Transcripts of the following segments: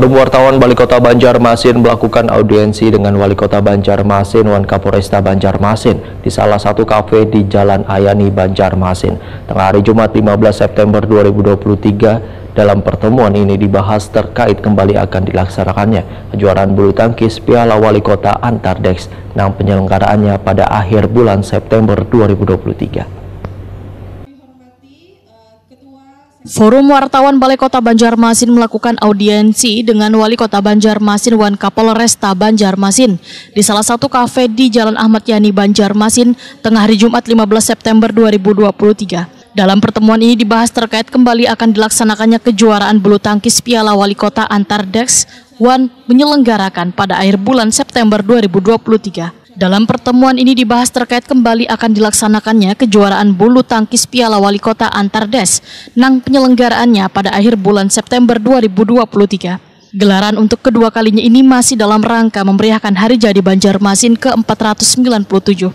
Forum Wartawan Wali Kota Banjarmasin melakukan audiensi dengan Wali Kota Banjarmasin Wan Kapolresta Banjarmasin di salah satu kafe di Jalan Ayani, Banjarmasin, tengah hari Jumat 15 September 2023. Dalam pertemuan ini dibahas terkait kembali akan dilaksanakannya kejuaraan bulu tangkis Piala Wali Kota antar Dex yang penyelenggaraannya pada akhir bulan September 2023. Forum Wartawan Balai Kota Banjarmasin melakukan audiensi dengan Wali Kota Banjarmasin Wan Kapolresta Banjarmasin di salah satu kafe di Jalan Ahmad Yani, Banjarmasin, tengah hari Jumat 15 September 2023. Dalam pertemuan ini dibahas terkait kembali akan dilaksanakannya kejuaraan bulu tangkis Piala Wali Kota antar Dex Wan menyelenggarakan pada akhir bulan September 2023. Dalam pertemuan ini dibahas terkait kembali akan dilaksanakannya kejuaraan bulu tangkis Piala Wali Kota antar Des nang penyelenggaraannya pada akhir bulan September 2023. Gelaran untuk kedua kalinya ini masih dalam rangka memeriahkan Hari Jadi Banjarmasin ke-497.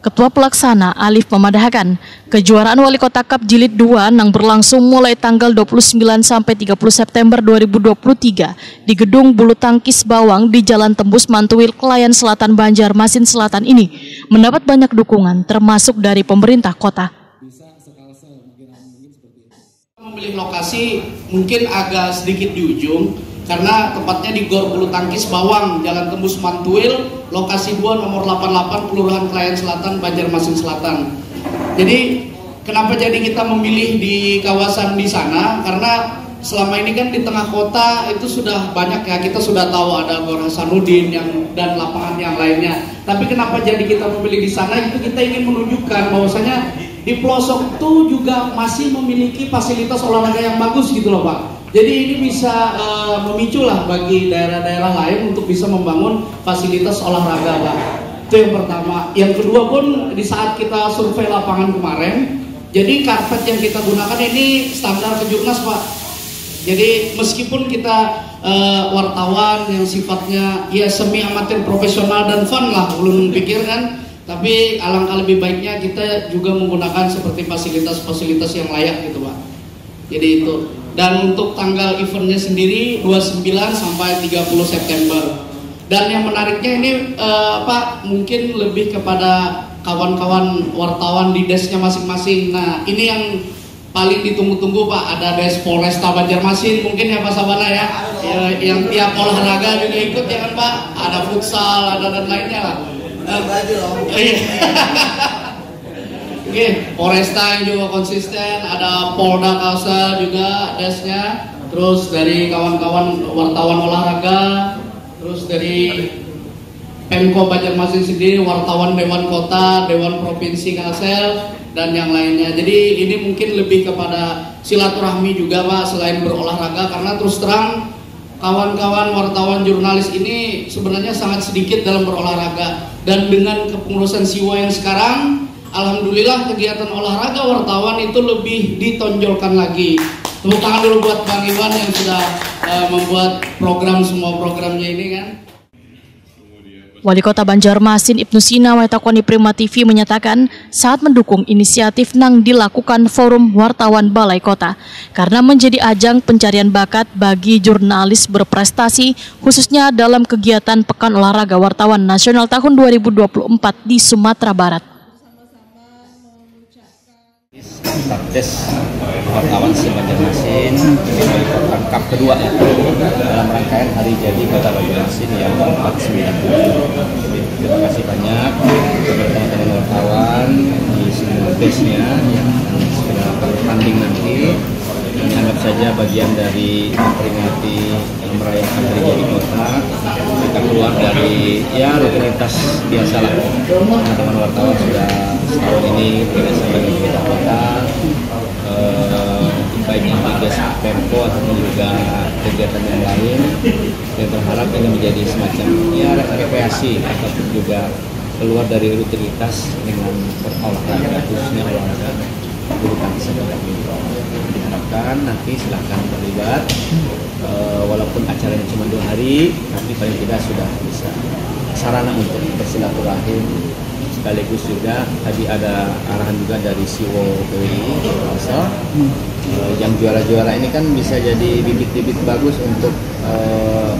Ketua Pelaksana Alif memadahkan kejuaraan Wali Kota Cup Jilid 2 yang berlangsung mulai tanggal 29 sampai 30 September 2023 di Gedung Bulu Tangkis Bawang di Jalan Tembus Mantuil, Kelayan Selatan, Banjarmasin Selatan ini mendapat banyak dukungan termasuk dari pemerintah kota. Memilih lokasi mungkin agak sedikit di ujung karena tempatnya di Gor Bulu Tangkis Bawang, Jalan Tembus Mantuil, lokasi 2 nomor 88, Kelurahan Kelayan Selatan, Banjarmasin Selatan. Jadi kenapa jadi kita memilih di kawasan di sana? Karena selama ini kan di tengah kota itu sudah banyak ya, kita sudah tahu ada Gor Hasanuddin dan lapangan yang lainnya. Tapi kenapa jadi kita memilih di sana? Itu kita ingin menunjukkan bahwasanya di pelosok itu juga masih memiliki fasilitas olahraga yang bagus gitu loh Pak. Jadi ini bisa memicu lah bagi daerah-daerah lain untuk bisa membangun fasilitas olahraga Pak. Itu yang pertama. Yang kedua pun di saat kita survei lapangan kemarin, jadi karpet yang kita gunakan ini standar Kejurnas Pak. Jadi meskipun kita wartawan yang sifatnya ya semi amatir profesional dan fun lah, belum pikirkan, tapi alangkah lebih baiknya kita juga menggunakan seperti fasilitas-fasilitas yang layak gitu Pak. Jadi itu. Dan untuk tanggal eventnya sendiri 29 sampai 30 September. Dan yang menariknya ini Pak, mungkin lebih kepada kawan-kawan wartawan di desnya masing-masing. Nah ini yang paling ditunggu-tunggu Pak, ada Des Polresta Banjarmasin mungkin ya Pak Sabana ya, yang tiap olahraga juga ikut ya kan Pak, ada futsal, ada dan lainnya lah. Oke, Polresta yang juga konsisten, ada Polda Kalsel juga desnya, terus dari kawan-kawan wartawan olahraga, terus dari Pemko Banjarmasin sendiri, wartawan Dewan Kota, Dewan Provinsi Kalsel, dan yang lainnya. Jadi ini mungkin lebih kepada silaturahmi juga Pak, selain berolahraga, karena terus terang kawan-kawan wartawan jurnalis ini sebenarnya sangat sedikit dalam berolahraga. Dan dengan kepengurusan Siwa yang sekarang, alhamdulillah kegiatan olahraga wartawan itu lebih ditonjolkan lagi. Tepuk tangan dulu buat Bang Iwan yang sudah membuat semua programnya ini kan. Wali Kota Banjarmasin Ibnu Sina Waitakoni Prima TV menyatakan saat mendukung inisiatif nang dilakukan Forum Wartawan Balai Kota karena menjadi ajang pencarian bakat bagi jurnalis berprestasi khususnya dalam kegiatan Pekan Olahraga Wartawan Nasional tahun 2024 di Sumatera Barat. Des wartawan Banjarmasin ini merupakan cup kedua ya dalam rangkaian Hari Jadi Kota Banjarmasin yang ke-497. Terima kasih banyak kepada teman-teman wartawan di semua desnya yang segera bertanding nanti. Ini anggap saja bagian dari memperingati merayakan Hari Jadi Kota. Kita keluar dari ya rutinitas biasalah. Teman-teman wartawan sudah setahun ini berbiasa bagi kita kota, baik di desa Pemko ataupun juga kegiatan yang lain. Kita berharap ini menjadi semacam ya rekreasi ataupun juga keluar dari rutinitas dengan berolahraga, khususnya olahraga bulu tangkis. Diharapkan nanti silahkan terlibat, walaupun acaranya cuma 2 hari, tapi paling tidak sudah bisa sarana untuk bersilaturahim. Sekaligus juga tadi ada arahan juga dari Siwo PWI yang juara-juara ini kan bisa jadi bibit-bibit bagus untuk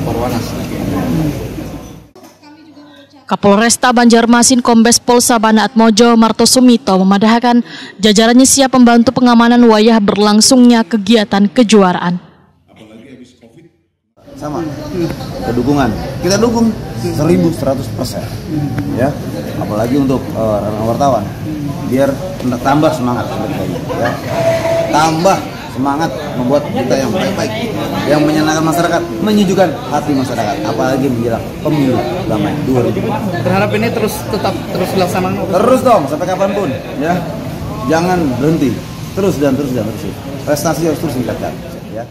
Perwanas. Kapolresta Banjarmasin Kombes Pol Sabana Atmojo Marto Sumito memadahkan jajarannya siap membantu pengamanan wayah berlangsungnya kegiatan kejuaraan. Sama kedukungan kita dukung 1100%, ya, apalagi untuk wartawan biar tambah semangat, ya, tambah semangat membuat kita yang baik-baik, yang menyenangkan masyarakat, menyejukkan hati masyarakat, apalagi menjelang pemilu damai 2020. Berharap ini tetap dilaksanakan. Terus dong sampai kapanpun, ya, jangan berhenti, terus dan terus. Prestasi harus terus ditingkatkan, ya.